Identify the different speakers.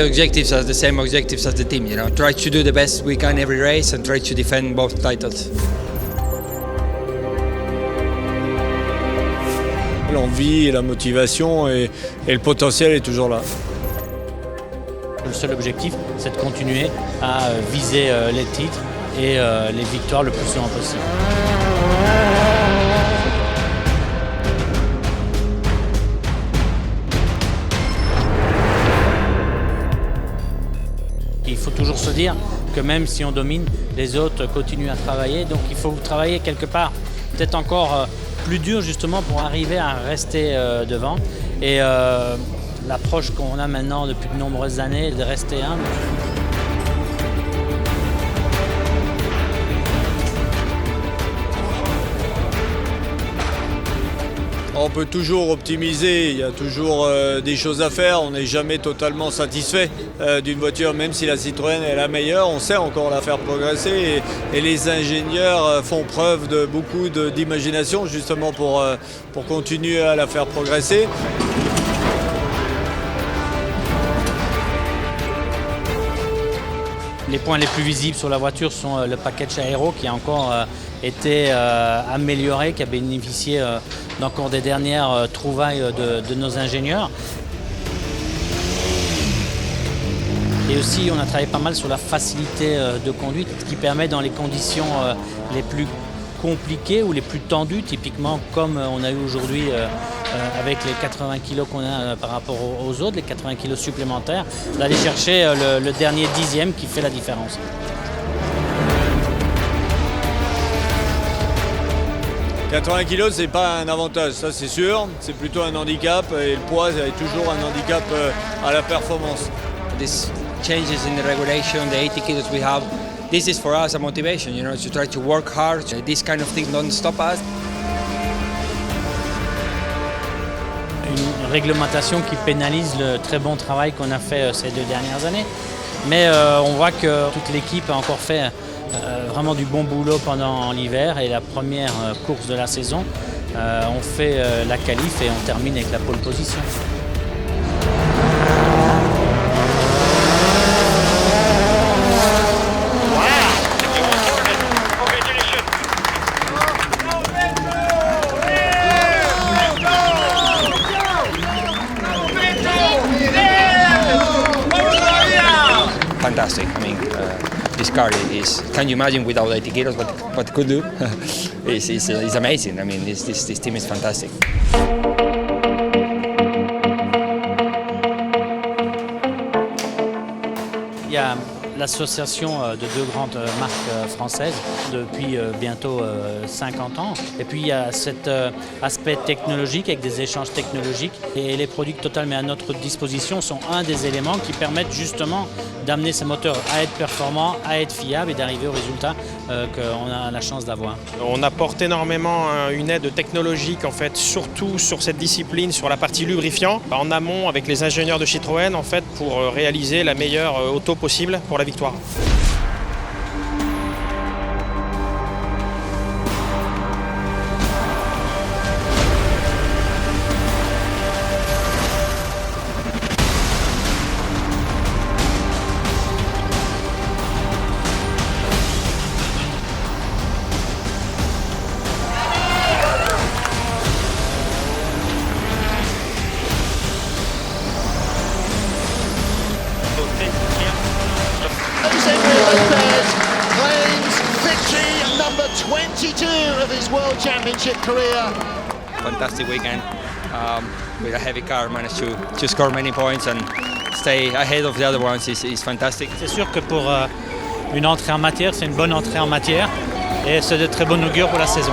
Speaker 1: objectives are the same objectives as the team, you know. Try to do the best we can every race and try to defend both titles.
Speaker 2: L'envie, la motivation et le potentiel est toujours là.
Speaker 3: Le seul objectif, c'est de continuer à viser les titres et les victoires le plus souvent possible. Il faut toujours se dire que même si on domine, les autres continuent à travailler. Donc il faut travailler quelque part, peut-être encore plus dur justement pour arriver à rester devant. Et l'approche qu'on a maintenant depuis de nombreuses années est de rester humble.
Speaker 2: On peut toujours optimiser, il y a toujours des choses à faire, on n'est jamais totalement satisfait d'une voiture, même si la Citroën est la meilleure, on sait encore la faire progresser et les ingénieurs font preuve de beaucoup d'imagination justement pour continuer à la faire progresser.
Speaker 3: Les points les plus visibles sur la voiture sont le package aéro qui a encore été amélioré, qui a bénéficié d'encore des dernières trouvailles de nos ingénieurs. Et aussi, on a travaillé pas mal sur la facilité de conduite, ce qui permet dans les conditions les plus compliquées ou les plus tendues, typiquement comme on a eu aujourd'hui avec les 80 kg qu'on a par rapport aux autres, les 80 kg supplémentaires, d'aller chercher le dernier dixième qui fait la différence.
Speaker 2: « 80 kg, c'est pas un avantage, ça c'est sûr, c'est plutôt un handicap et le poids est toujours un handicap à la performance. »
Speaker 1: These changes in the regulation, the 80 kilos we have, this is for us a motivation, you know, to try to work hard. This kind of thing don't stop us.
Speaker 3: Une réglementation qui pénalise le très bon travail qu'on a fait ces 2 dernières années. Mais on voit que toute l'équipe a encore fait vraiment du bon boulot pendant l'hiver et la première course de la saison. On fait la qualif et on termine avec la pole position.
Speaker 1: Fantastic. I mean, this car is. Can you imagine without 80 kilos what it could do? It's amazing. I mean, this team is fantastic.
Speaker 3: Il y a l'association de 2 grandes marques françaises depuis bientôt 50 ans. Et puis il y a cet aspect technologique avec des échanges technologiques. Et les produits que Total met à notre disposition sont un des éléments qui permettent justement d'amener ces moteurs à être performants, à être fiables et d'arriver au résultat qu'on a la chance d'avoir.
Speaker 4: On apporte énormément une aide technologique en fait, surtout sur cette discipline, sur la partie lubrifiant, en amont avec les ingénieurs de Citroën en fait, pour réaliser la meilleure auto possible pour la victoire.
Speaker 5: Claims victory number 22 of his World Championship career.
Speaker 1: Fantastic weekend. With a heavy car, managed to score many points and stay ahead of the other ones is fantastic.
Speaker 3: C'est sûr que pour une entrée en matière, c'est une bonne entrée en matière et c'est de très bon augure pour la saison.